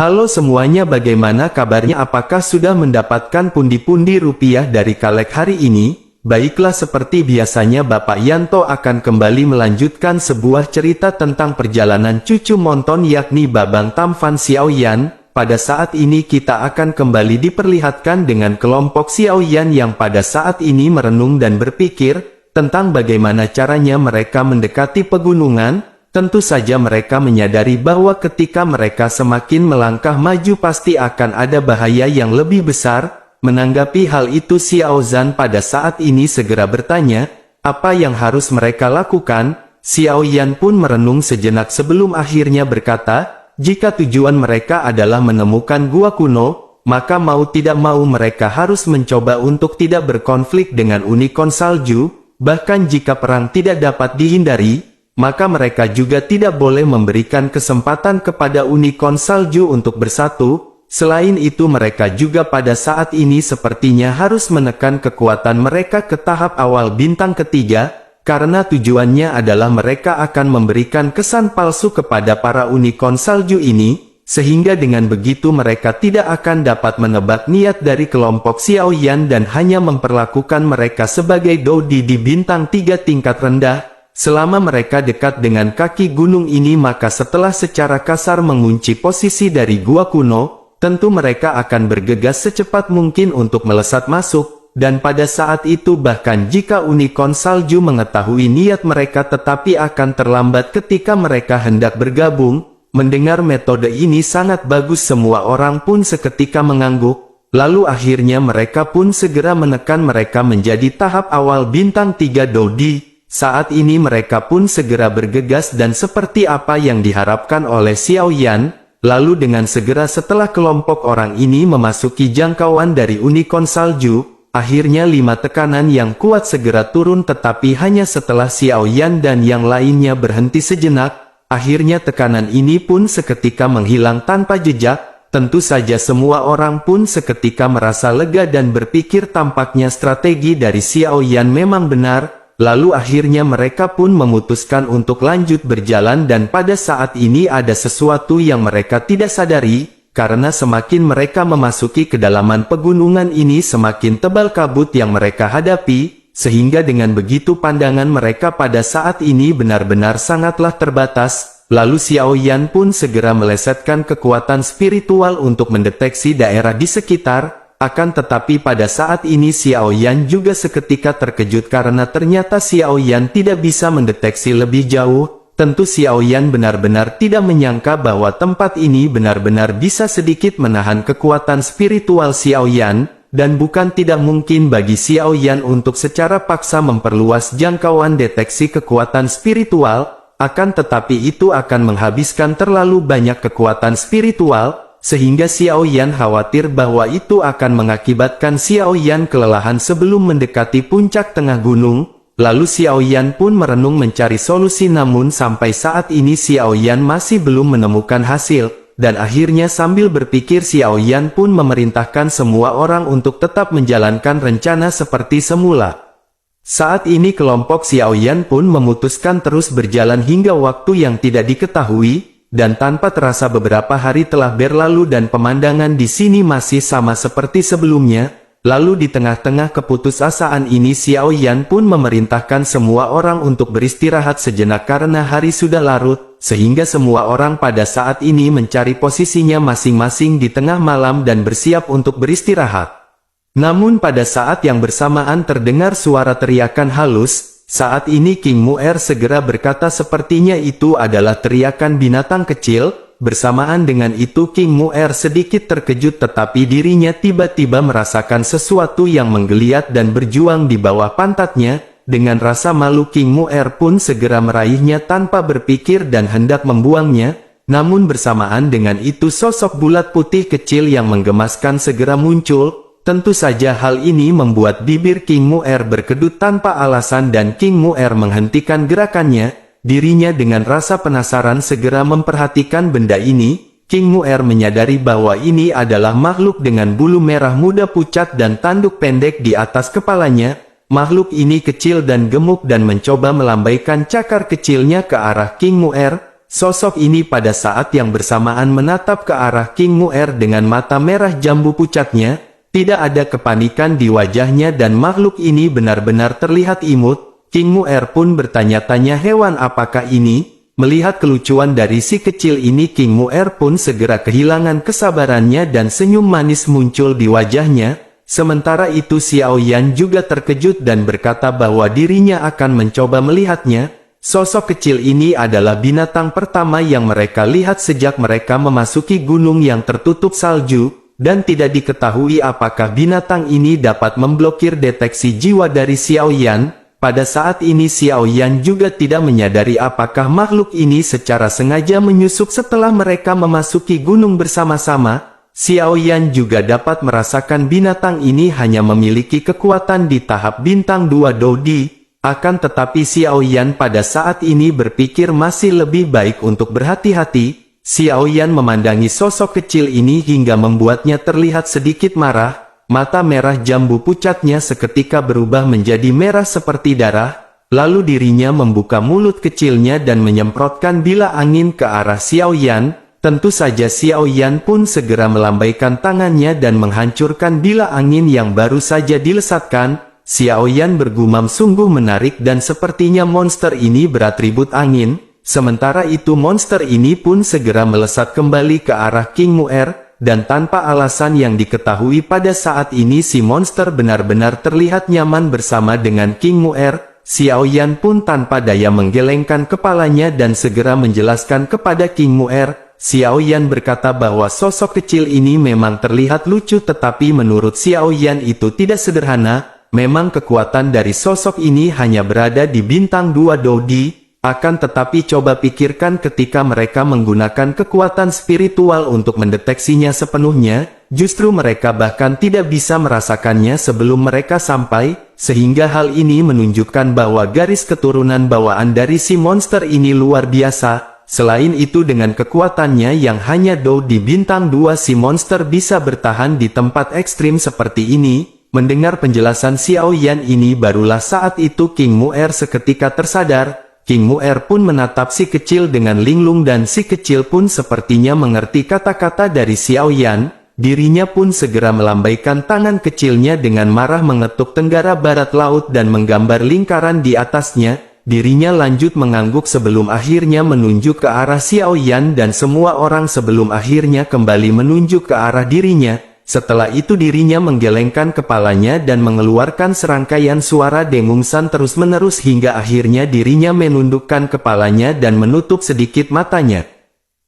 Halo semuanya, bagaimana kabarnya? Apakah sudah mendapatkan pundi-pundi rupiah dari Kalek hari ini? Baiklah, seperti biasanya Bapak Yanto akan kembali melanjutkan sebuah cerita tentang perjalanan cucu Monton yakni Babang Tamfan Xiaoyan. Pada saat ini kita akan kembali diperlihatkan dengan kelompok Xiaoyan yang pada saat ini merenung dan berpikir tentang bagaimana caranya mereka mendekati pegunungan. Tentu saja mereka menyadari bahwa ketika mereka semakin melangkah maju pasti akan ada bahaya yang lebih besar. Menanggapi hal itu, Xiao Zhan pada saat ini segera bertanya, apa yang harus mereka lakukan? Xiao Yan pun merenung sejenak sebelum akhirnya berkata, jika tujuan mereka adalah menemukan gua kuno, maka mau tidak mau mereka harus mencoba untuk tidak berkonflik dengan unicorn salju. Bahkan jika perang tidak dapat dihindari, maka mereka juga tidak boleh memberikan kesempatan kepada unicorn salju untuk bersatu. Selain itu mereka juga pada saat ini sepertinya harus menekan kekuatan mereka ke tahap awal bintang ketiga, karena tujuannya adalah mereka akan memberikan kesan palsu kepada para unicorn salju ini, sehingga dengan begitu mereka tidak akan dapat menebak niat dari kelompok Xiaoyan dan hanya memperlakukan mereka sebagai dodi di bintang 3 tingkat rendah. Selama mereka dekat dengan kaki gunung ini, maka setelah secara kasar mengunci posisi dari gua kuno, tentu mereka akan bergegas secepat mungkin untuk melesat masuk, dan pada saat itu bahkan jika unicorn salju mengetahui niat mereka tetapi akan terlambat ketika mereka hendak bergabung. Mendengar metode ini sangat bagus, semua orang pun seketika mengangguk, lalu akhirnya mereka pun segera menekan mereka menjadi tahap awal bintang 3 dodi. Saat ini mereka pun segera bergegas dan seperti apa yang diharapkan oleh Xiaoyan, lalu dengan segera setelah kelompok orang ini memasuki jangkauan dari unicorn salju, akhirnya 5 tekanan yang kuat segera turun, tetapi hanya setelah Xiaoyan dan yang lainnya berhenti sejenak, akhirnya tekanan ini pun seketika menghilang tanpa jejak. Tentu saja semua orang pun seketika merasa lega dan berpikir tampaknya strategi dari Xiaoyan memang benar. Lalu akhirnya mereka pun memutuskan untuk lanjut berjalan, dan pada saat ini ada sesuatu yang mereka tidak sadari, karena semakin mereka memasuki kedalaman pegunungan ini semakin tebal kabut yang mereka hadapi, sehingga dengan begitu pandangan mereka pada saat ini benar-benar sangatlah terbatas. Lalu Xiaoyan pun segera melesetkan kekuatan spiritual untuk mendeteksi daerah di sekitar. Akan tetapi pada saat ini Xiaoyan juga seketika terkejut karena ternyata Xiaoyan tidak bisa mendeteksi lebih jauh. Tentu Xiaoyan benar-benar tidak menyangka bahwa tempat ini benar-benar bisa sedikit menahan kekuatan spiritual Xiaoyan, dan bukan tidak mungkin bagi Xiaoyan untuk secara paksa memperluas jangkauan deteksi kekuatan spiritual, akan tetapi itu akan menghabiskan terlalu banyak kekuatan spiritual, sehingga Xiaoyan khawatir bahwa itu akan mengakibatkan Xiaoyan kelelahan sebelum mendekati puncak tengah gunung. Lalu Xiaoyan pun merenung mencari solusi, namun sampai saat ini Xiaoyan masih belum menemukan hasil, dan akhirnya sambil berpikir Xiaoyan pun memerintahkan semua orang untuk tetap menjalankan rencana seperti semula. Saat ini kelompok Xiaoyan pun memutuskan terus berjalan hingga waktu yang tidak diketahui. Dan tanpa terasa beberapa hari telah berlalu dan pemandangan di sini masih sama seperti sebelumnya. Lalu di tengah-tengah keputusasaan ini Xiaoyan pun memerintahkan semua orang untuk beristirahat sejenak karena hari sudah larut, sehingga semua orang pada saat ini mencari posisinya masing-masing di tengah malam dan bersiap untuk beristirahat. Namun pada saat yang bersamaan terdengar suara teriakan halus. Saat ini King Mu'er segera berkata sepertinya itu adalah teriakan binatang kecil. Bersamaan dengan itu King Mu'er sedikit terkejut, tetapi dirinya tiba-tiba merasakan sesuatu yang menggeliat dan berjuang di bawah pantatnya. Dengan rasa malu King Mu'er pun segera meraihnya tanpa berpikir dan hendak membuangnya. Namun bersamaan dengan itu sosok bulat putih kecil yang menggemaskan segera muncul. Tentu saja hal ini membuat bibir King Mu'er berkedut tanpa alasan dan King Mu'er menghentikan gerakannya. Dirinya dengan rasa penasaran segera memperhatikan benda ini. King Mu'er menyadari bahwa ini adalah makhluk dengan bulu merah muda pucat dan tanduk pendek di atas kepalanya. Makhluk ini kecil dan gemuk dan mencoba melambaikan cakar kecilnya ke arah King Mu'er. sosok ini pada saat yang bersamaan menatap ke arah King Mu'er dengan mata merah jambu pucatnya. Tidak ada kepanikan di wajahnya dan makhluk ini benar-benar terlihat imut. King Mu'er pun bertanya-tanya, hewan apakah ini? Melihat kelucuan dari si kecil ini, King Mu'er pun segera kehilangan kesabarannya dan senyum manis muncul di wajahnya. Sementara itu Xiao Yan juga terkejut dan berkata bahwa dirinya akan mencoba melihatnya. Sosok kecil ini adalah binatang pertama yang mereka lihat sejak mereka memasuki gunung yang tertutup salju, dan tidak diketahui apakah binatang ini dapat memblokir deteksi jiwa dari Xiao Yan. Pada saat ini Xiao Yan juga tidak menyadari apakah makhluk ini secara sengaja menyusup setelah mereka memasuki gunung bersama-sama. Xiao Yan juga dapat merasakan binatang ini hanya memiliki kekuatan di tahap bintang 2 Dodi. Akan tetapi Xiao Yan pada saat ini berpikir masih lebih baik untuk berhati-hati. Xiao Yan memandangi sosok kecil ini hingga membuatnya terlihat sedikit marah. Mata merah jambu pucatnya seketika berubah menjadi merah seperti darah. Lalu dirinya membuka mulut kecilnya dan menyemprotkan bila angin ke arah Xiao Yan. Tentu saja Xiao Yan pun segera melambaikan tangannya dan menghancurkan bila angin yang baru saja dilesatkan. Xiao Yan bergumam, sungguh menarik dan sepertinya monster ini beratribut angin. Sementara itu monster ini pun segera melesat kembali ke arah King Mu'er. Dan tanpa alasan yang diketahui pada saat ini si monster benar-benar terlihat nyaman bersama dengan King Mu'er. Xiao Yan pun tanpa daya menggelengkan kepalanya dan segera menjelaskan kepada King Mu'er. Xiao Yan berkata bahwa sosok kecil ini memang terlihat lucu, tetapi menurut Xiao Yan itu tidak sederhana. Memang kekuatan dari sosok ini hanya berada di bintang 2 Dodi. Akan tetapi coba pikirkan ketika mereka menggunakan kekuatan spiritual untuk mendeteksinya sepenuhnya, justru mereka bahkan tidak bisa merasakannya sebelum mereka sampai, sehingga hal ini menunjukkan bahwa garis keturunan bawaan dari si monster ini luar biasa. Selain itu dengan kekuatannya yang hanya Do di bintang 2 si monster bisa bertahan di tempat ekstrim seperti ini. Mendengar penjelasan Xiao Yan ini barulah saat itu King Mu'er seketika tersadar. King Mu'er pun menatap si kecil dengan linglung dan si kecil pun sepertinya mengerti kata-kata dari Xiao Yan. Dirinya pun segera melambaikan tangan kecilnya dengan marah mengetuk tenggara barat laut dan menggambar lingkaran di atasnya. Dirinya lanjut mengangguk sebelum akhirnya menunjuk ke arah Xiao Yan dan semua orang sebelum akhirnya kembali menunjuk ke arah dirinya. Setelah itu dirinya menggelengkan kepalanya dan mengeluarkan serangkaian suara dengungsan terus-menerus hingga akhirnya dirinya menundukkan kepalanya dan menutup sedikit matanya.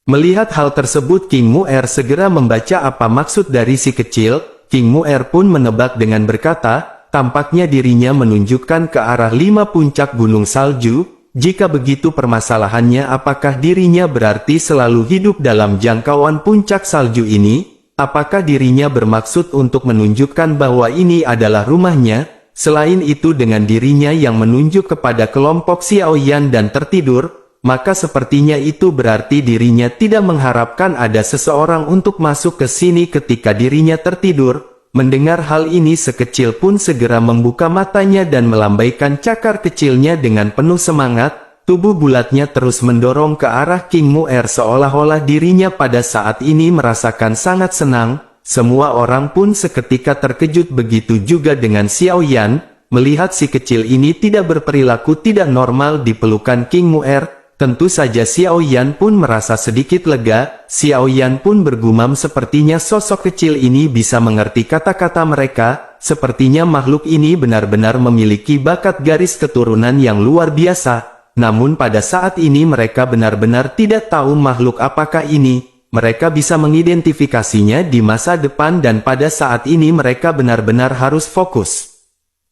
Melihat hal tersebut King Mu'er segera membaca apa maksud dari si kecil. King Mu'er pun menebak dengan berkata, tampaknya dirinya menunjukkan ke arah 5 puncak gunung salju. Jika begitu permasalahannya apakah dirinya berarti selalu hidup dalam jangkauan puncak salju ini? Apakah dirinya bermaksud untuk menunjukkan bahwa ini adalah rumahnya? Selain itu dengan dirinya yang menunjuk kepada kelompok Xiao Yan dan tertidur, maka sepertinya itu berarti dirinya tidak mengharapkan ada seseorang untuk masuk ke sini ketika dirinya tertidur. Mendengar hal ini sekecil pun segera membuka matanya dan melambaikan cakar kecilnya dengan penuh semangat. Tubuh bulatnya terus mendorong ke arah King Mu'er seolah-olah dirinya pada saat ini merasakan sangat senang. Semua orang pun seketika terkejut, begitu juga dengan Xiao Yan. Melihat si kecil ini tidak berperilaku tidak normal di pelukan King Mu'er, tentu saja Xiao Yan pun merasa sedikit lega. Xiao Yan pun bergumam sepertinya sosok kecil ini bisa mengerti kata-kata mereka. Sepertinya makhluk ini benar-benar memiliki bakat garis keturunan yang luar biasa. Namun pada saat ini mereka benar-benar tidak tahu makhluk apakah ini. Mereka bisa mengidentifikasinya di masa depan dan pada saat ini mereka benar-benar harus fokus.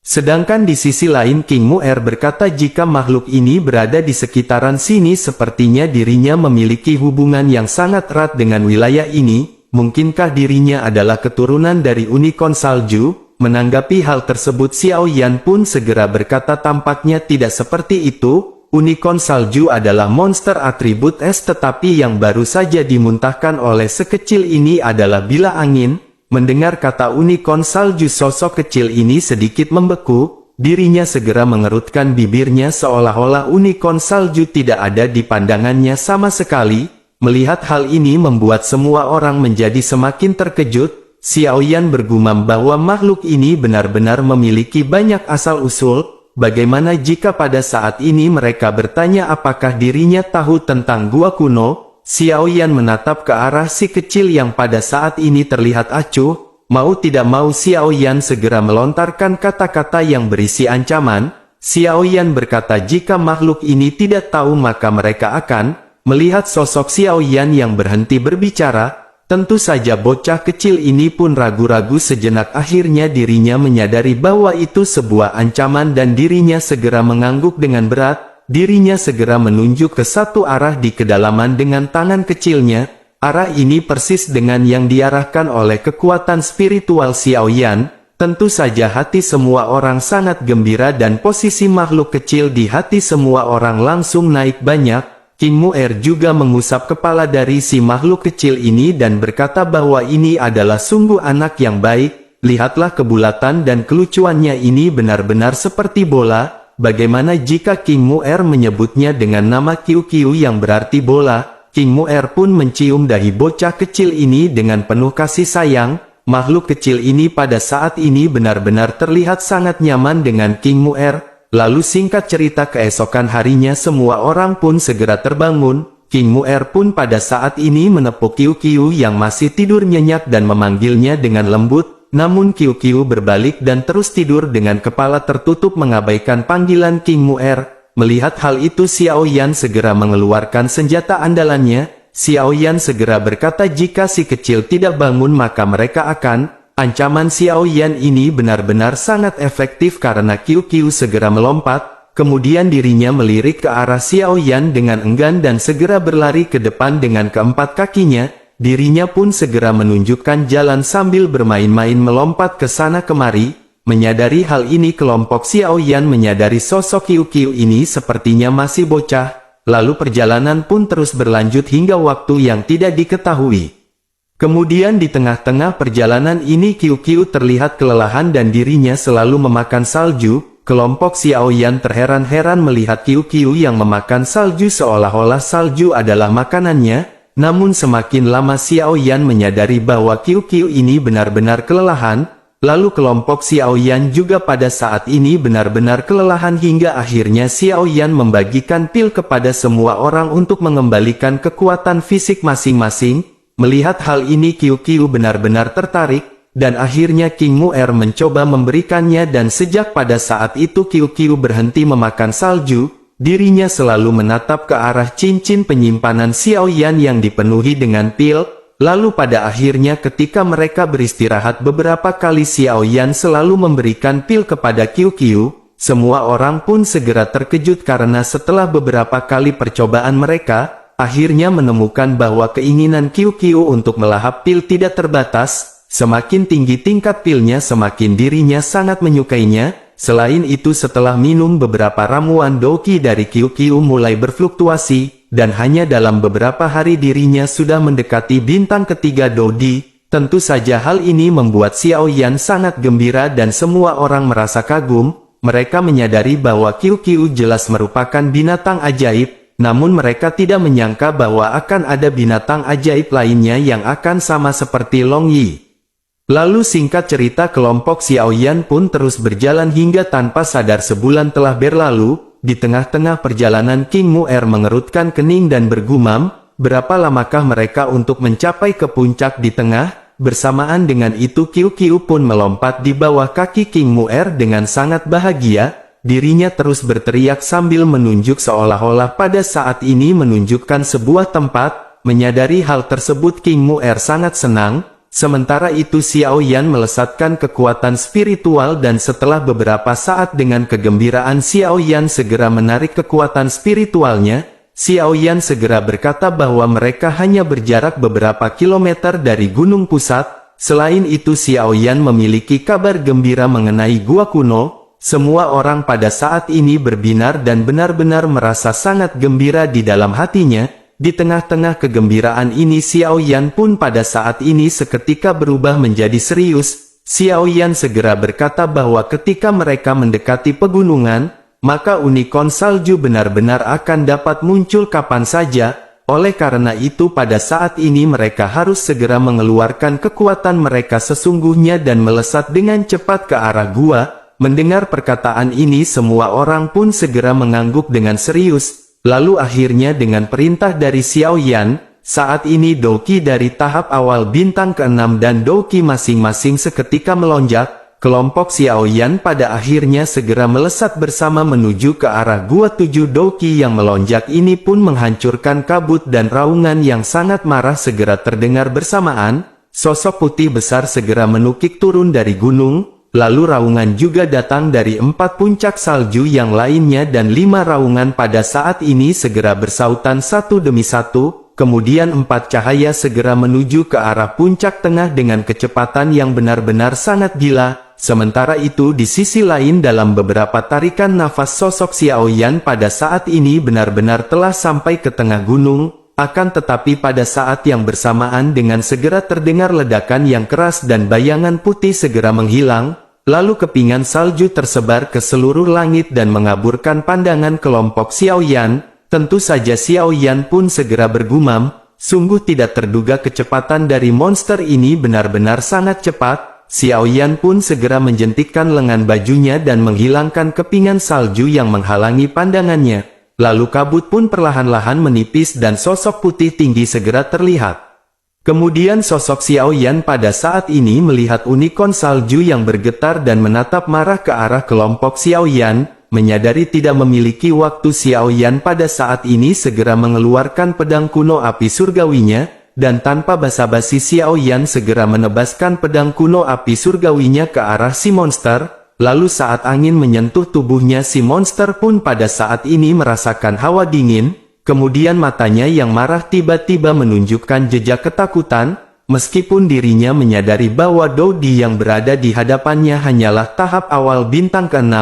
Sedangkan di sisi lain King Mu'er berkata jika makhluk ini berada di sekitaran sini sepertinya dirinya memiliki hubungan yang sangat erat dengan wilayah ini. Mungkinkah dirinya adalah keturunan dari unicorn salju? Menanggapi hal tersebut Xiao Yan pun segera berkata tampaknya tidak seperti itu. Unicorn salju adalah monster atribut es tetapi yang baru saja dimuntahkan oleh sekecil ini adalah bila angin. Mendengar kata unicorn salju sosok kecil ini sedikit membeku. dirinya segera mengerutkan bibirnya seolah-olah unicorn salju tidak ada di pandangannya sama sekali. Melihat hal ini membuat semua orang menjadi semakin terkejut. Xiaoyan bergumam bahwa makhluk ini benar-benar memiliki banyak asal-usul. Bagaimana jika pada saat ini mereka bertanya apakah dirinya tahu tentang gua kuno? Xiaoyan menatap ke arah si kecil yang pada saat ini terlihat acuh. Mau tidak mau Xiaoyan segera melontarkan kata-kata yang berisi ancaman. Xiaoyan berkata jika makhluk ini tidak tahu maka mereka akan. Melihat sosok Xiaoyan yang berhenti berbicara, tentu saja bocah kecil ini pun ragu-ragu sejenak. Akhirnya dirinya menyadari bahwa itu sebuah ancaman dan dirinya segera mengangguk dengan berat. Dirinya segera menunjuk ke satu arah di kedalaman dengan tangan kecilnya. Arah ini persis dengan yang diarahkan oleh kekuatan spiritual Xiaoyan. Tentu saja hati semua orang sangat gembira dan posisi makhluk kecil di hati semua orang langsung naik banyak. King Mu'er juga mengusap kepala dari si makhluk kecil ini dan berkata bahwa ini adalah sungguh anak yang baik. Lihatlah kebulatan dan kelucuannya ini benar-benar seperti bola. Bagaimana jika King Mu'er menyebutnya dengan nama Kiu-Kiu yang berarti bola? King Mu'er pun mencium dahi bocah kecil ini dengan penuh kasih sayang. Makhluk kecil ini pada saat ini benar-benar terlihat sangat nyaman dengan King Mu'er. Lalu singkat cerita keesokan harinya semua orang pun segera terbangun. King Mu'er pun pada saat ini menepuk Kiu-Kiu yang masih tidur nyenyak dan memanggilnya dengan lembut. Namun Kiu-Kiu berbalik dan terus tidur dengan kepala tertutup mengabaikan panggilan King Mu'er. Melihat hal itu Xiaoyan segera mengeluarkan senjata andalannya. Xiaoyan segera berkata jika si kecil tidak bangun maka mereka akan. Ancaman Xiaoyan ini benar-benar sangat efektif karena Kiu-Kiu segera melompat. Kemudian dirinya melirik ke arah Xiaoyan dengan enggan dan segera berlari ke depan dengan keempat kakinya. Dirinya pun segera menunjukkan jalan sambil bermain-main melompat ke sana kemari. Menyadari hal ini kelompok Xiaoyan menyadari sosok Kiu-Kiu ini sepertinya masih bocah. Lalu perjalanan pun terus berlanjut hingga waktu yang tidak diketahui. Kemudian di tengah-tengah perjalanan ini Kiu-Kiu terlihat kelelahan dan dirinya selalu memakan salju. Kelompok Xiaoyan terheran-heran melihat Kiu-Kiu yang memakan salju seolah-olah salju adalah makanannya. Namun semakin lama Xiaoyan menyadari bahwa Kiu-Kiu ini benar-benar kelelahan. Lalu kelompok Xiaoyan juga pada saat ini benar-benar kelelahan hingga akhirnya Xiaoyan membagikan pil kepada semua orang untuk mengembalikan kekuatan fisik masing-masing. Melihat hal ini Kiu-Kiu benar-benar tertarik, dan akhirnya King Mu'er mencoba memberikannya dan sejak pada saat itu Kiu-Kiu berhenti memakan salju, dirinya selalu menatap ke arah cincin penyimpanan Xiaoyan yang dipenuhi dengan pil, lalu pada akhirnya ketika mereka beristirahat beberapa kali Xiaoyan selalu memberikan pil kepada Kiu-Kiu, semua orang pun segera terkejut karena setelah beberapa kali percobaan mereka, akhirnya menemukan bahwa keinginan Kiu-Kiu untuk melahap pil tidak terbatas. Semakin tinggi tingkat pilnya semakin dirinya sangat menyukainya. Selain itu setelah minum beberapa ramuan Doki dari Kiu-Kiu mulai berfluktuasi, dan hanya dalam beberapa hari dirinya sudah mendekati bintang ketiga Dodi. Tentu saja hal ini membuat Xiaoyan sangat gembira dan semua orang merasa kagum. Mereka menyadari bahwa Kiu-Kiu jelas merupakan binatang ajaib. Namun mereka tidak menyangka bahwa akan ada binatang ajaib lainnya yang akan sama seperti Long Yi. Lalu singkat cerita kelompok Xiaoyan pun terus berjalan hingga tanpa sadar sebulan telah berlalu. Di tengah-tengah perjalanan King Mu'er mengerutkan kening dan bergumam, berapa lamakah mereka untuk mencapai ke puncak di tengah? Bersamaan dengan itu Kiu-Kiu pun melompat di bawah kaki King Mu'er dengan sangat bahagia. Dirinya terus berteriak sambil menunjuk seolah-olah pada saat ini menunjukkan sebuah tempat. Menyadari hal tersebut King Mu'er sangat senang. Sementara itu Xiaoyan melesatkan kekuatan spiritual dan setelah beberapa saat dengan kegembiraan Xiaoyan segera menarik kekuatan spiritualnya. Xiaoyan segera berkata bahwa mereka hanya berjarak beberapa kilometer dari gunung pusat. Selain itu Xiaoyan memiliki kabar gembira mengenai gua kuno. Semua orang pada saat ini berbinar dan benar-benar merasa sangat gembira di dalam hatinya. Di tengah-tengah kegembiraan ini Xiaoyan pun pada saat ini seketika berubah menjadi serius. Xiao Yan segera berkata bahwa ketika mereka mendekati pegunungan, maka unicorn salju benar-benar akan dapat muncul kapan saja. Oleh karena itu pada saat ini mereka harus segera mengeluarkan kekuatan mereka sesungguhnya dan melesat dengan cepat ke arah gua. Mendengar perkataan ini semua orang pun segera mengangguk dengan serius. Lalu akhirnya dengan perintah dari Xiao Yan, saat ini Douqi dari tahap awal bintang ke-6 dan Douqi masing-masing seketika melonjak. Kelompok Xiao Yan pada akhirnya segera melesat bersama menuju ke arah gua 7. Douqi yang melonjak ini pun menghancurkan kabut dan raungan yang sangat marah segera terdengar bersamaan. Sosok putih besar segera menukik turun dari gunung, lalu raungan juga datang dari 4 puncak salju yang lainnya dan 5 raungan pada saat ini segera bersautan satu demi satu. Kemudian 4 cahaya segera menuju ke arah puncak tengah dengan kecepatan yang benar-benar sangat gila. Sementara itu di sisi lain dalam beberapa tarikan nafas sosok Xiao Yan pada saat ini benar-benar telah sampai ke tengah gunung, akan tetapi pada saat yang bersamaan dengan segera terdengar ledakan yang keras dan bayangan putih segera menghilang, lalu kepingan salju tersebar ke seluruh langit dan mengaburkan pandangan kelompok Xiao Yan. Tentu saja Xiao Yan pun segera bergumam, sungguh tidak terduga kecepatan dari monster ini benar-benar sangat cepat. Xiao Yan pun segera menjentikkan lengan bajunya dan menghilangkan kepingan salju yang menghalangi pandangannya. Lalu kabut pun perlahan-lahan menipis dan sosok putih tinggi segera terlihat. Kemudian sosok Xiao Yan pada saat ini melihat unicorn salju yang bergetar dan menatap marah ke arah kelompok Xiao Yan. Menyadari tidak memiliki waktu, Xiao Yan pada saat ini segera mengeluarkan pedang kuno api surgawinya. Dan tanpa basa-basi Xiao Yan segera menebaskan pedang kuno api surgawinya ke arah si monster. Lalu saat angin menyentuh tubuhnya si monster pun pada saat ini merasakan hawa dingin. Kemudian matanya yang marah tiba-tiba menunjukkan jejak ketakutan. Meskipun dirinya menyadari bahwa Douqi yang berada di hadapannya hanyalah tahap awal bintang ke-6,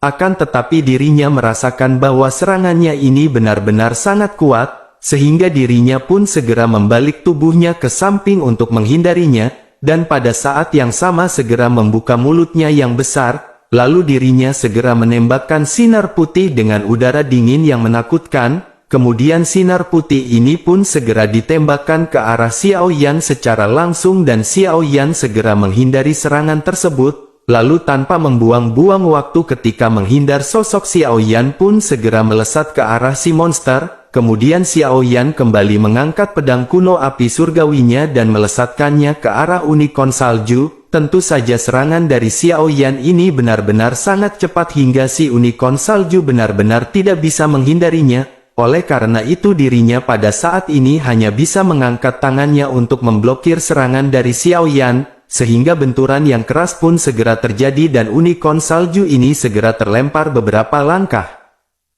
akan tetapi dirinya merasakan bahwa serangannya ini benar-benar sangat kuat. Sehingga dirinya pun segera membalik tubuhnya ke samping untuk menghindarinya, dan pada saat yang sama segera membuka mulutnya yang besar, lalu dirinya segera menembakkan sinar putih dengan udara dingin yang menakutkan. Kemudian sinar putih ini pun segera ditembakkan ke arah Xiao Yan secara langsung dan Xiao Yan segera menghindari serangan tersebut. Lalu tanpa membuang-buang waktu ketika menghindar, sosok Xiao Yan pun segera melesat ke arah si monster. Kemudian Xiao Yan kembali mengangkat pedang kuno api surgawinya dan melesatkannya ke arah unicorn salju. Tentu saja serangan dari Xiao Yan ini benar-benar sangat cepat hingga si unicorn salju benar-benar tidak bisa menghindarinya. Oleh karena itu dirinya pada saat ini hanya bisa mengangkat tangannya untuk memblokir serangan dari Xiao Yan, sehingga benturan yang keras pun segera terjadi dan unicorn salju ini segera terlempar beberapa langkah.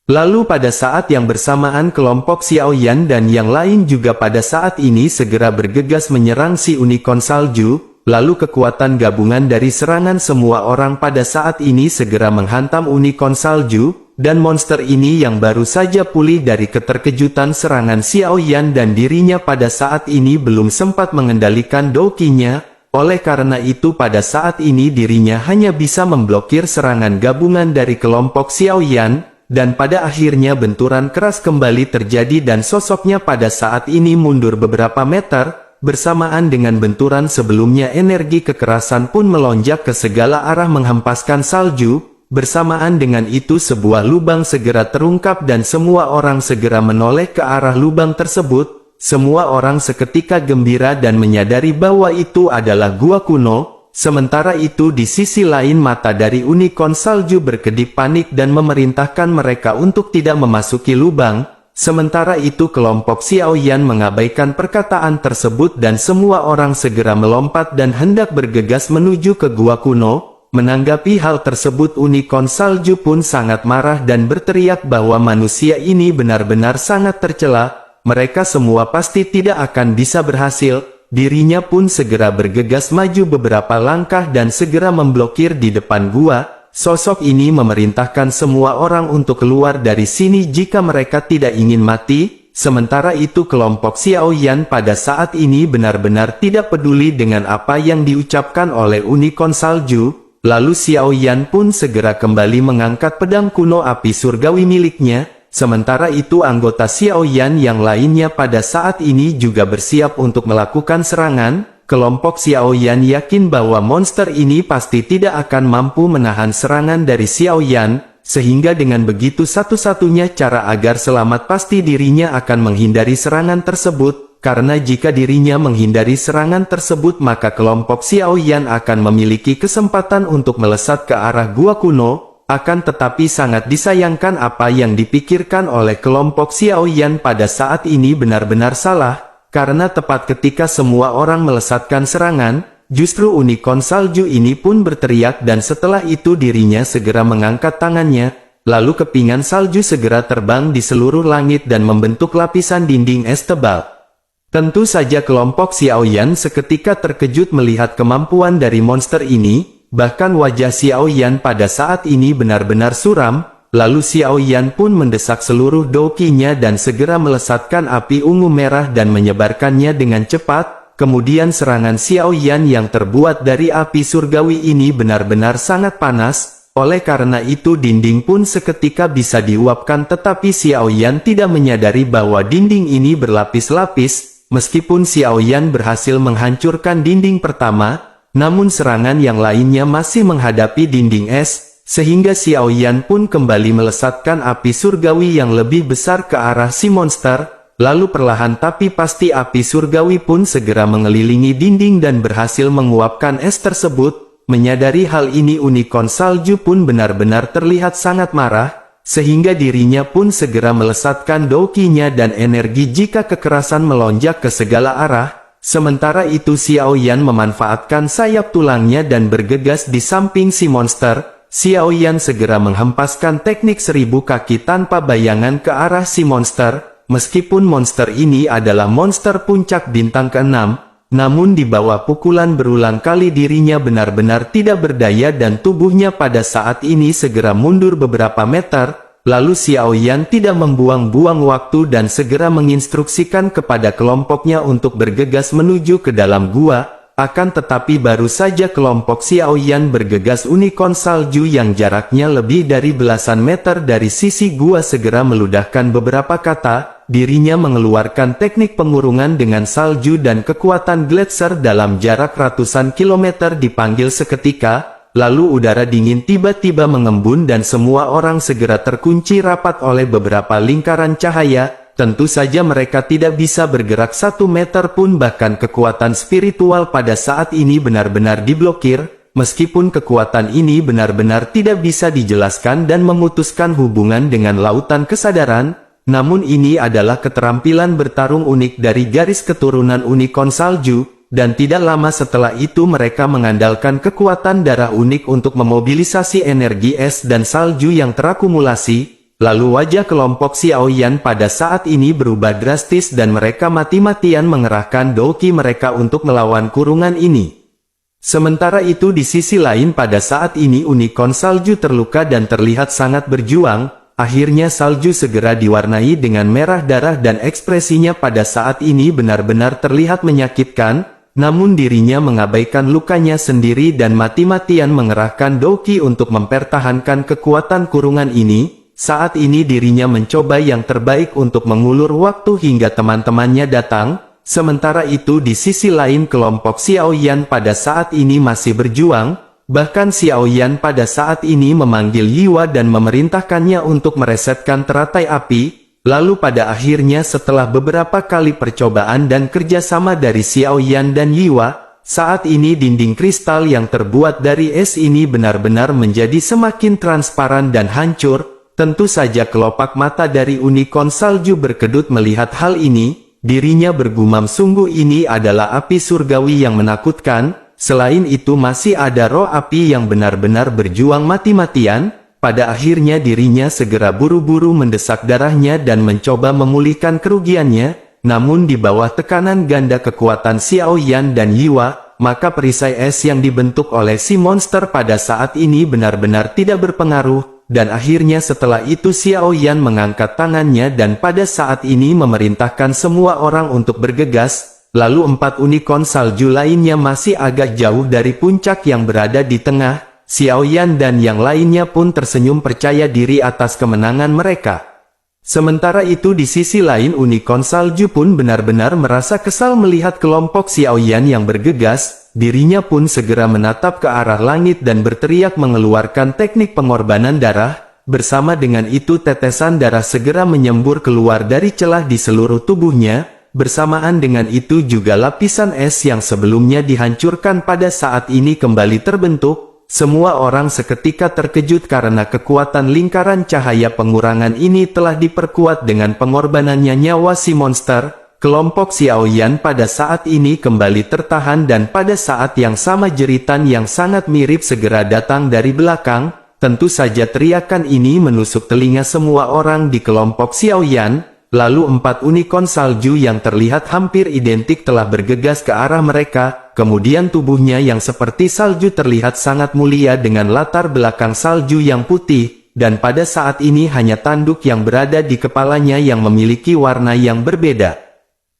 Lalu pada saat yang bersamaan kelompok Xiao Yan dan yang lain juga pada saat ini segera bergegas menyerang si unicorn salju. Lalu kekuatan gabungan dari serangan semua orang pada saat ini segera menghantam unicorn salju, dan monster ini yang baru saja pulih dari keterkejutan serangan Xiao Yan dan dirinya pada saat ini belum sempat mengendalikan Douqi-nya. Oleh karena itu pada saat ini dirinya hanya bisa memblokir serangan gabungan dari kelompok Xiao Yan. Dan pada akhirnya benturan keras kembali terjadi dan sosoknya pada saat ini mundur beberapa meter. Bersamaan dengan benturan sebelumnya energi kekerasan pun melonjak ke segala arah menghempaskan salju. Bersamaan dengan itu sebuah lubang segera terungkap dan semua orang segera menoleh ke arah lubang tersebut. Semua orang seketika gembira dan menyadari bahwa itu adalah gua kuno. Sementara itu di sisi lain mata dari unicorn salju berkedip panik dan memerintahkan mereka untuk tidak memasuki lubang. Sementara itu kelompok Xiao Yan mengabaikan perkataan tersebut dan semua orang segera melompat dan hendak bergegas menuju ke gua kuno. Menanggapi hal tersebut unicorn salju pun sangat marah dan berteriak bahwa manusia ini benar-benar sangat tercela. Mereka semua pasti tidak akan bisa berhasil. Dirinya pun segera bergegas maju beberapa langkah dan segera memblokir di depan gua. Sosok ini memerintahkan semua orang untuk keluar dari sini jika mereka tidak ingin mati. sementara itu kelompok Xiao Yan pada saat ini benar-benar tidak peduli dengan apa yang diucapkan oleh unicorn salju. Lalu Xiao Yan pun segera kembali mengangkat pedang kuno api surgawi miliknya. Sementara itu anggota Xiao Yan yang lainnya pada saat ini juga bersiap untuk melakukan serangan. Kelompok Xiao Yan yakin bahwa monster ini pasti tidak akan mampu menahan serangan dari Xiao Yan, sehingga dengan begitu satu-satunya cara agar selamat pasti dirinya akan menghindari serangan tersebut, karena jika dirinya menghindari serangan tersebut maka kelompok Xiao Yan akan memiliki kesempatan untuk melesat ke arah gua kuno. Akan tetapi sangat disayangkan apa yang dipikirkan oleh kelompok Xiao Yan pada saat ini benar-benar salah, karena tepat ketika semua orang melesatkan serangan, justru unicorn salju ini pun berteriak dan setelah itu dirinya segera mengangkat tangannya, lalu kepingan salju segera terbang di seluruh langit dan membentuk lapisan dinding es tebal. Tentu saja kelompok Xiao Yan seketika terkejut melihat kemampuan dari monster ini. Bahkan wajah Xiao Yan pada saat ini benar-benar suram, lalu Xiao Yan pun mendesak seluruh dokinya dan segera melesatkan api ungu merah dan menyebarkannya dengan cepat. Kemudian serangan Xiao Yan yang terbuat dari api surgawi ini benar-benar sangat panas, oleh karena itu dinding pun seketika bisa diuapkan tetapi Xiao Yan tidak menyadari bahwa dinding ini berlapis-lapis. Meskipun Xiao Yan berhasil menghancurkan dinding pertama, namun serangan yang lainnya masih menghadapi dinding es, sehingga Xiao Yan pun kembali melesatkan api surgawi yang lebih besar ke arah si monster, lalu perlahan tapi pasti api surgawi pun segera mengelilingi dinding dan berhasil menguapkan es tersebut. Menyadari hal ini unicorn salju pun benar-benar terlihat sangat marah, sehingga dirinya pun segera melesatkan dokinya dan energi jika kekerasan melonjak ke segala arah. Sementara itu Xiao Yan memanfaatkan sayap tulangnya dan bergegas di samping si monster. Xiao Yan segera menghempaskan teknik 1000 kaki tanpa bayangan ke arah si monster. Meskipun monster ini adalah monster puncak bintang ke-6, namun di bawah pukulan berulang kali dirinya benar-benar tidak berdaya dan tubuhnya pada saat ini segera mundur beberapa meter. Lalu Xiao Yan tidak membuang-buang waktu dan segera menginstruksikan kepada kelompoknya untuk bergegas menuju ke dalam gua. Akan tetapi baru saja kelompok Xiao Yan bergegas unicorn salju yang jaraknya lebih dari belasan meter dari sisi gua segera meludahkan beberapa kata. Dirinya mengeluarkan teknik pengurungan dengan salju dan kekuatan gletser dalam jarak ratusan kilometer dipanggil seketika. Lalu udara dingin tiba-tiba mengembun dan semua orang segera terkunci rapat oleh beberapa lingkaran cahaya. Tentu saja mereka tidak bisa bergerak 1 meter pun bahkan kekuatan spiritual pada saat ini benar-benar diblokir. Meskipun kekuatan ini benar-benar tidak bisa dijelaskan dan memutuskan hubungan dengan lautan kesadaran, namun ini adalah keterampilan bertarung unik dari garis keturunan unicorn salju. Dan tidak lama setelah itu mereka mengandalkan kekuatan darah unik untuk memobilisasi energi es dan salju yang terakumulasi. Lalu wajah kelompok Xiao Yan pada saat ini berubah drastis dan mereka mati-matian mengerahkan doki mereka untuk melawan kurungan ini. Sementara itu di sisi lain pada saat ini unicorn salju terluka dan terlihat sangat berjuang. Akhirnya salju segera diwarnai dengan merah darah dan ekspresinya pada saat ini benar-benar terlihat menyakitkan. Namun dirinya mengabaikan lukanya sendiri dan mati-matian mengerahkan doki untuk mempertahankan kekuatan kurungan ini. Saat ini dirinya mencoba yang terbaik untuk mengulur waktu hingga teman-temannya datang. Sementara itu di sisi lain kelompok Xiao Yan pada saat ini masih berjuang. Bahkan Xiao Yan pada saat ini memanggil Yiwa dan memerintahkannya untuk meresetkan teratai api. Lalu pada akhirnya setelah beberapa kali percobaan dan kerjasama dari Xiao Yan dan Yiwa, saat ini dinding kristal yang terbuat dari es ini benar-benar menjadi semakin transparan dan hancur. Tentu saja kelopak mata dari unicorn salju berkedut melihat hal ini. Dirinya bergumam sungguh ini adalah api surgawi yang menakutkan. Selain itu masih ada roh api yang benar-benar berjuang mati-matian. Pada akhirnya dirinya segera buru-buru mendesak darahnya dan mencoba memulihkan kerugiannya. Namun di bawah tekanan ganda kekuatan Xiao Yan dan Yiwa, maka perisai es yang dibentuk oleh si monster pada saat ini benar-benar tidak berpengaruh. dan akhirnya setelah itu Xiao Yan mengangkat tangannya dan pada saat ini memerintahkan semua orang untuk bergegas, lalu 4 unicorn salju lainnya masih agak jauh dari puncak yang berada di tengah. Xiao Yan dan yang lainnya pun tersenyum percaya diri atas kemenangan mereka. Sementara itu di sisi lain unicorn salju pun benar-benar merasa kesal melihat kelompok Xiao Yan yang bergegas, dirinya pun segera menatap ke arah langit dan berteriak mengeluarkan teknik pengorbanan darah, bersama dengan itu tetesan darah segera menyembur keluar dari celah di seluruh tubuhnya, bersamaan dengan itu juga lapisan es yang sebelumnya dihancurkan pada saat ini kembali terbentuk. Semua orang seketika terkejut karena kekuatan lingkaran cahaya pengurangan ini telah diperkuat dengan pengorbanannya nyawa si monster. Kelompok Xiao Yan pada saat ini kembali tertahan dan pada saat yang sama jeritan yang sangat mirip segera datang dari belakang. Tentu saja teriakan ini menusuk telinga semua orang di kelompok Xiao Yan. Lalu 4 unicorn salju yang terlihat hampir identik telah bergegas ke arah mereka, kemudian tubuhnya yang seperti salju terlihat sangat mulia dengan latar belakang salju yang putih, dan pada saat ini hanya tanduk yang berada di kepalanya yang memiliki warna yang berbeda.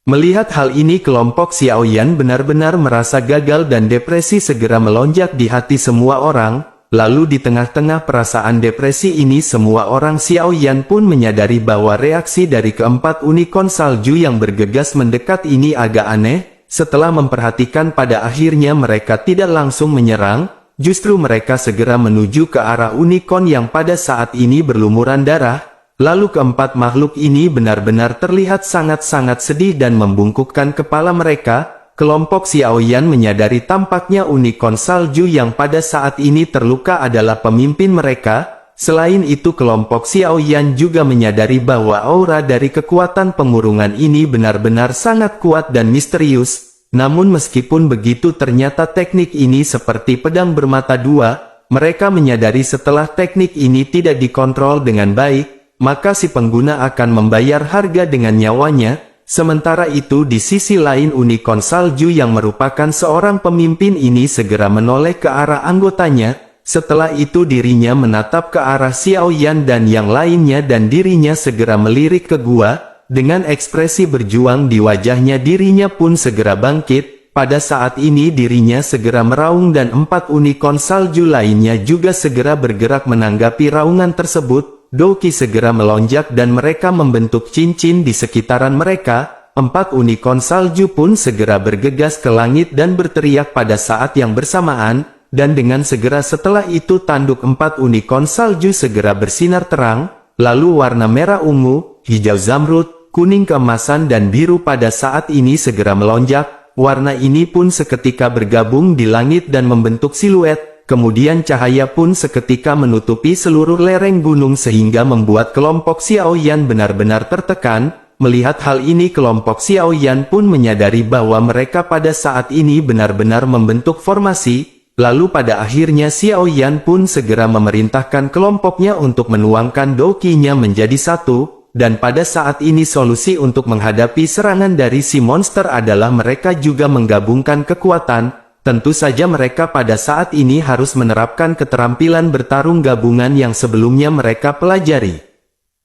Melihat hal ini kelompok Xiao Yan benar-benar merasa gagal dan depresi segera melonjak di hati semua orang. Lalu di tengah-tengah perasaan depresi ini semua orang Xiao Yan pun menyadari bahwa reaksi dari keempat unicorn salju yang bergegas mendekat ini agak aneh. Setelah memperhatikan pada akhirnya mereka tidak langsung menyerang, justru mereka segera menuju ke arah unicorn yang pada saat ini berlumuran darah. Lalu keempat makhluk ini benar-benar terlihat sangat-sangat sedih dan membungkukkan kepala mereka. Kelompok Xiao Yan menyadari tampaknya unicorn salju yang pada saat ini terluka adalah pemimpin mereka. Selain itu kelompok Xiao Yan juga menyadari bahwa aura dari kekuatan pengurungan ini benar-benar sangat kuat dan misterius. Namun meskipun begitu ternyata teknik ini seperti pedang bermata dua. Mereka menyadari setelah teknik ini tidak dikontrol dengan baik, maka si pengguna akan membayar harga dengan nyawanya. Sementara itu di sisi lain unicorn salju yang merupakan seorang pemimpin ini segera menoleh ke arah anggotanya. Setelah itu dirinya menatap ke arah Xiao Yan dan yang lainnya dan dirinya segera melirik ke gua. Dengan ekspresi berjuang di wajahnya dirinya pun segera bangkit. Pada saat ini dirinya segera meraung dan 4 unicorn salju lainnya juga segera bergerak menanggapi raungan tersebut. Doki segera melonjak dan mereka membentuk cincin di sekitaran mereka. 4 unicorn salju pun segera bergegas ke langit dan berteriak pada saat yang bersamaan. Dan dengan segera setelah itu tanduk 4 unicorn salju segera bersinar terang. Lalu warna merah ungu, hijau zamrud, kuning keemasan dan biru pada saat ini segera melonjak. Warna ini pun seketika bergabung di langit dan membentuk siluet. Kemudian cahaya pun seketika menutupi seluruh lereng gunung sehingga membuat kelompok Xiao Yan benar-benar tertekan. Melihat hal ini kelompok Xiao Yan pun menyadari bahwa mereka pada saat ini benar-benar membentuk formasi. Lalu pada akhirnya Xiao Yan pun segera memerintahkan kelompoknya untuk menuangkan dokinya menjadi satu. Dan pada saat ini solusi untuk menghadapi serangan dari si monster adalah mereka juga menggabungkan kekuatan. Tentu saja mereka pada saat ini harus menerapkan keterampilan bertarung gabungan yang sebelumnya mereka pelajari.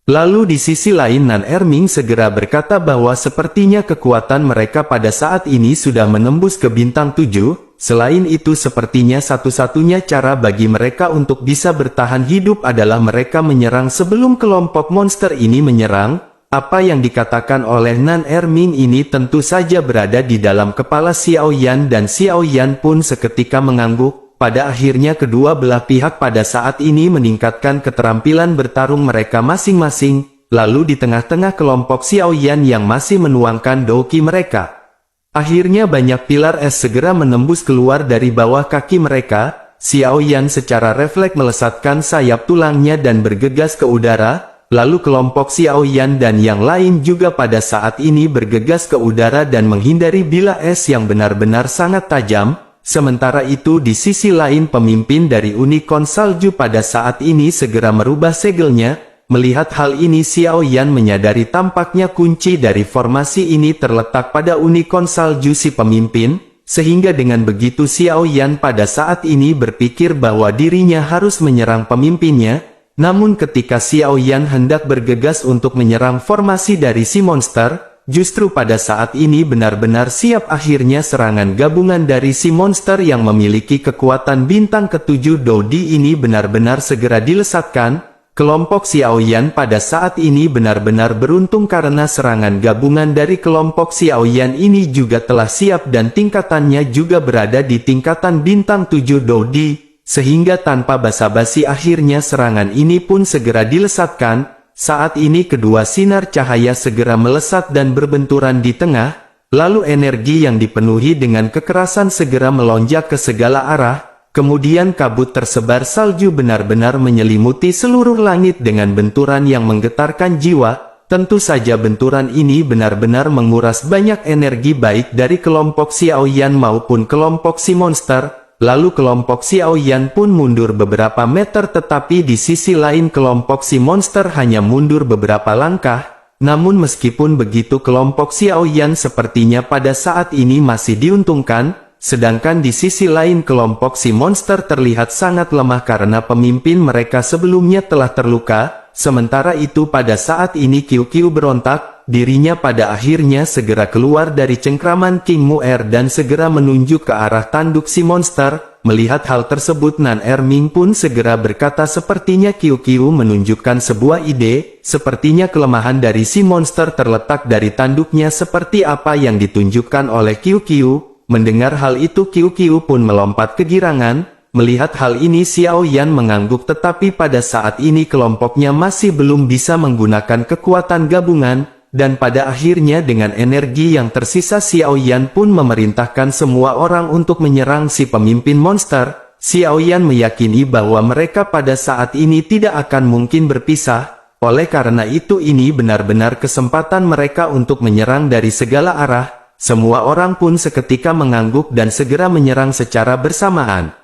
Lalu di sisi lain Nan Erming segera berkata bahwa sepertinya kekuatan mereka pada saat ini sudah menembus ke bintang 7. Selain itu sepertinya satu-satunya cara bagi mereka untuk bisa bertahan hidup adalah mereka menyerang sebelum kelompok monster ini menyerang. Apa yang dikatakan oleh Nan Erming ini tentu saja berada di dalam kepala Xiao Yan dan Xiao Yan pun seketika mengangguk. Pada akhirnya kedua belah pihak pada saat ini meningkatkan keterampilan bertarung mereka masing-masing. Lalu di tengah-tengah kelompok Xiao Yan yang masih menuangkan doki mereka. Akhirnya banyak pilar es segera menembus keluar dari bawah kaki mereka. Xiao Yan secara refleks melesatkan sayap tulangnya dan bergegas ke udara. Lalu kelompok Xiao Yan dan yang lain juga pada saat ini bergegas ke udara dan menghindari bilah es yang benar-benar sangat tajam. Sementara itu di sisi lain pemimpin dari unicorn salju pada saat ini segera merubah segelnya. Melihat hal ini Xiao Yan menyadari tampaknya kunci dari formasi ini terletak pada unicorn salju si pemimpin. Sehingga dengan begitu Xiao Yan pada saat ini berpikir bahwa dirinya harus menyerang pemimpinnya. Namun ketika Xiao Yan hendak bergegas untuk menyerang formasi dari si monster, justru pada saat ini benar-benar siap. Akhirnya serangan gabungan dari si monster yang memiliki kekuatan bintang ke-7 Dodi ini benar-benar segera dilesatkan. Kelompok Xiao Yan pada saat ini benar-benar beruntung karena serangan gabungan dari kelompok Xiao Yan ini juga telah siap dan tingkatannya juga berada di tingkatan bintang 7 Dodi. Sehingga tanpa basa-basi akhirnya serangan ini pun segera dilesatkan. Saat ini kedua sinar cahaya segera melesat dan berbenturan di tengah, lalu energi yang dipenuhi dengan kekerasan segera melonjak ke segala arah, kemudian kabut tersebar salju benar-benar menyelimuti seluruh langit dengan benturan yang menggetarkan jiwa. Tentu saja benturan ini benar-benar menguras banyak energi baik dari kelompok Xiao Yan maupun kelompok si monster. Lalu kelompok Xiao Yan pun mundur beberapa meter, tetapi di sisi lain kelompok si monster hanya mundur beberapa langkah. Namun meskipun begitu kelompok Xiao Yan sepertinya pada saat ini masih diuntungkan, sedangkan di sisi lain kelompok si monster terlihat sangat lemah karena pemimpin mereka sebelumnya telah terluka. Sementara itu pada saat ini Qiu Qiu berontak, dirinya pada akhirnya segera keluar dari cengkraman King Mu'er dan segera menunjuk ke arah tanduk si monster. Melihat hal tersebut Nan Erming pun segera berkata sepertinya Qiu Qiu menunjukkan sebuah ide, sepertinya kelemahan dari si monster terletak dari tanduknya seperti apa yang ditunjukkan oleh Qiu Qiu. Mendengar hal itu Qiu Qiu pun melompat kegirangan. Melihat hal ini Xiao Yan mengangguk, tetapi pada saat ini kelompoknya masih belum bisa menggunakan kekuatan gabungan, dan pada akhirnya dengan energi yang tersisa Xiao Yan pun memerintahkan semua orang untuk menyerang si pemimpin monster. Xiao Yan meyakini bahwa mereka pada saat ini tidak akan mungkin berpisah, oleh karena itu ini benar-benar kesempatan mereka untuk menyerang dari segala arah. Semua orang pun seketika mengangguk dan segera menyerang secara bersamaan.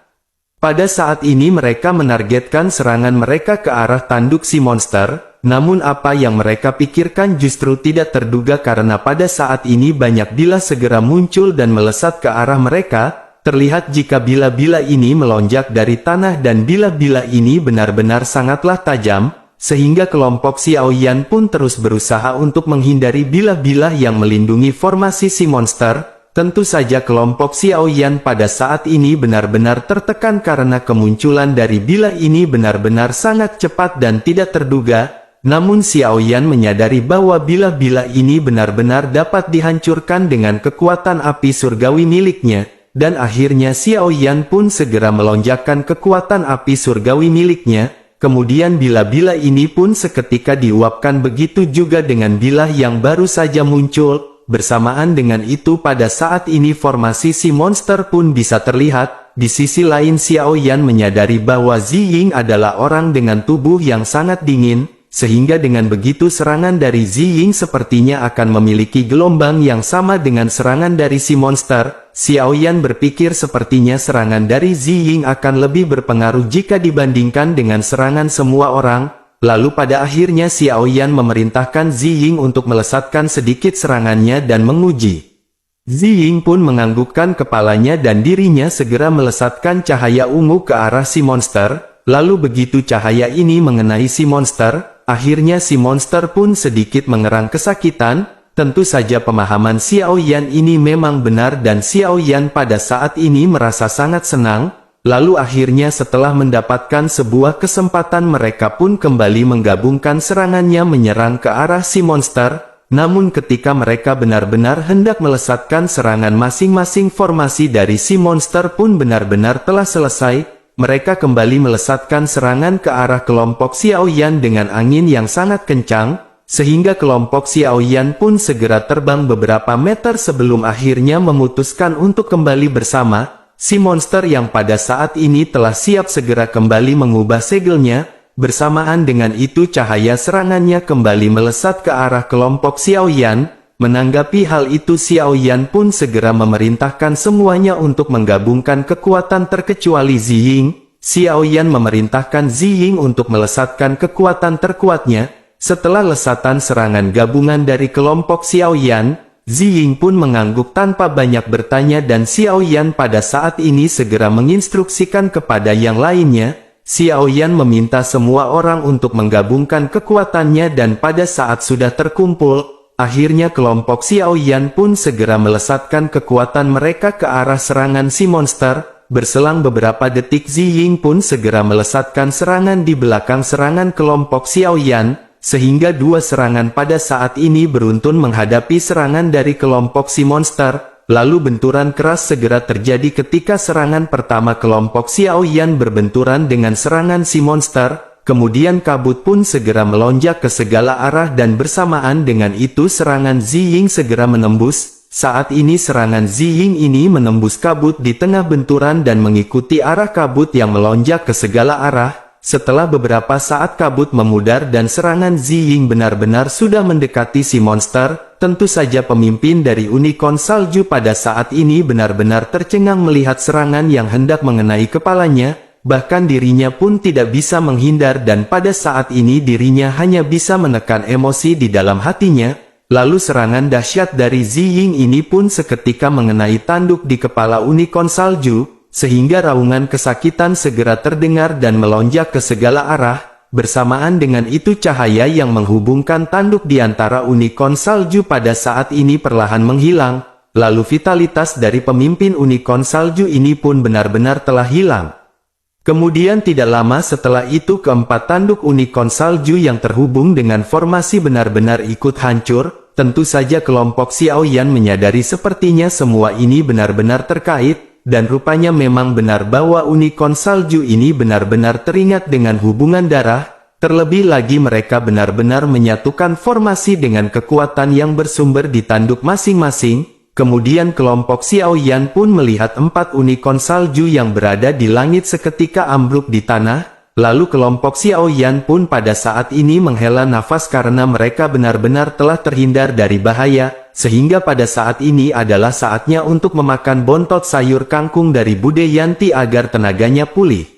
Pada saat ini mereka menargetkan serangan mereka ke arah tanduk si monster, namun apa yang mereka pikirkan justru tidak terduga karena pada saat ini banyak bila segera muncul dan melesat ke arah mereka. Terlihat jika bila-bila ini melonjak dari tanah dan bila-bila ini benar-benar sangatlah tajam, sehingga kelompok Xiao Yan pun terus berusaha untuk menghindari bila-bila yang melindungi formasi si monster. Tentu saja kelompok Xiao Yan pada saat ini benar-benar tertekan karena kemunculan dari bila ini benar-benar sangat cepat dan tidak terduga. Namun Xiao Yan menyadari bahwa bila-bila ini benar-benar dapat dihancurkan dengan kekuatan api surgawi miliknya. Dan akhirnya Xiao Yan pun segera melonjakkan kekuatan api surgawi miliknya. Kemudian bila-bila ini pun seketika diuapkan, begitu juga dengan bila yang baru saja muncul. Bersamaan dengan itu pada saat ini formasi si monster pun bisa terlihat. Di sisi lain Xiao Yan menyadari bahwa Zi Ying adalah orang dengan tubuh yang sangat dingin, sehingga dengan begitu serangan dari Zi Ying sepertinya akan memiliki gelombang yang sama dengan serangan dari si monster. Xiao Yan berpikir sepertinya serangan dari Zi Ying akan lebih berpengaruh jika dibandingkan dengan serangan semua orang. Lalu pada akhirnya Xiao Yan memerintahkan Zi Ying untuk melesatkan sedikit serangannya dan menguji. Zi Ying pun menganggukkan kepalanya dan dirinya segera melesatkan cahaya ungu ke arah si monster. Lalu begitu cahaya ini mengenai si monster, akhirnya si monster pun sedikit mengerang kesakitan. Tentu saja pemahaman Xiao Yan ini memang benar dan Xiao Yan pada saat ini merasa sangat senang. Lalu akhirnya setelah mendapatkan sebuah kesempatan mereka pun kembali menggabungkan serangannya menyerang ke arah si monster. Namun ketika mereka benar-benar hendak melesatkan serangan masing-masing formasi dari si monster pun benar-benar telah selesai. Mereka kembali melesatkan serangan ke arah kelompok Xiao Yan dengan angin yang sangat kencang, sehingga kelompok Xiao Yan pun segera terbang beberapa meter sebelum akhirnya memutuskan untuk kembali bersama. Si monster yang pada saat ini telah siap segera kembali mengubah segelnya. Bersamaan dengan itu cahaya serangannya kembali melesat ke arah kelompok Xiao Yan. Menanggapi hal itu Xiao Yan pun segera memerintahkan semuanya untuk menggabungkan kekuatan terkecuali Zi Ying. Xiao Yan memerintahkan Zi Ying untuk melesatkan kekuatan terkuatnya. Setelah lesatan serangan gabungan dari kelompok Xiao Yan, Zi Ying pun mengangguk tanpa banyak bertanya dan Xiao Yan pada saat ini segera menginstruksikan kepada yang lainnya. Xiao Yan meminta semua orang untuk menggabungkan kekuatannya dan pada saat sudah terkumpul, akhirnya kelompok Xiao Yan pun segera melesatkan kekuatan mereka ke arah serangan si monster. Berselang beberapa detik Zi Ying pun segera melesatkan serangan di belakang serangan kelompok Xiao Yan, sehingga dua serangan pada saat ini beruntun menghadapi serangan dari kelompok si monster. Lalu benturan keras segera terjadi ketika serangan pertama kelompok Xiao Yan berbenturan dengan serangan si monster, kemudian kabut pun segera melonjak ke segala arah dan bersamaan dengan itu serangan Zi Ying segera menembus. Saat ini serangan Zi Ying ini menembus kabut di tengah benturan dan mengikuti arah kabut yang melonjak ke segala arah. Setelah beberapa saat kabut memudar dan serangan Zi Ying benar-benar sudah mendekati si monster, tentu saja pemimpin dari unicorn salju pada saat ini benar-benar tercengang melihat serangan yang hendak mengenai kepalanya, bahkan dirinya pun tidak bisa menghindar dan pada saat ini dirinya hanya bisa menekan emosi di dalam hatinya. Lalu serangan dahsyat dari Zi Ying ini pun seketika mengenai tanduk di kepala unicorn salju, sehingga raungan kesakitan segera terdengar dan melonjak ke segala arah. Bersamaan dengan itu cahaya yang menghubungkan tanduk di antara unicorn salju pada saat ini perlahan menghilang, lalu vitalitas dari pemimpin unicorn salju ini pun benar-benar telah hilang. Kemudian tidak lama setelah itu keempat tanduk unicorn salju yang terhubung dengan formasi benar-benar ikut hancur. Tentu saja kelompok Xiao Yan menyadari sepertinya semua ini benar-benar terkait, dan rupanya memang benar bahwa unicorn salju ini benar-benar teringat dengan hubungan darah. Terlebih lagi mereka benar-benar menyatukan formasi dengan kekuatan yang bersumber di tanduk masing-masing. Kemudian kelompok Xiao Yan pun melihat empat unicorn salju yang berada di langit seketika ambruk di tanah, lalu kelompok Xiao Yan pun pada saat ini menghela nafas karena mereka benar-benar telah terhindar dari bahaya, sehingga pada saat ini adalah saatnya untuk memakan bontot sayur kangkung dari Bude Yanti agar tenaganya pulih.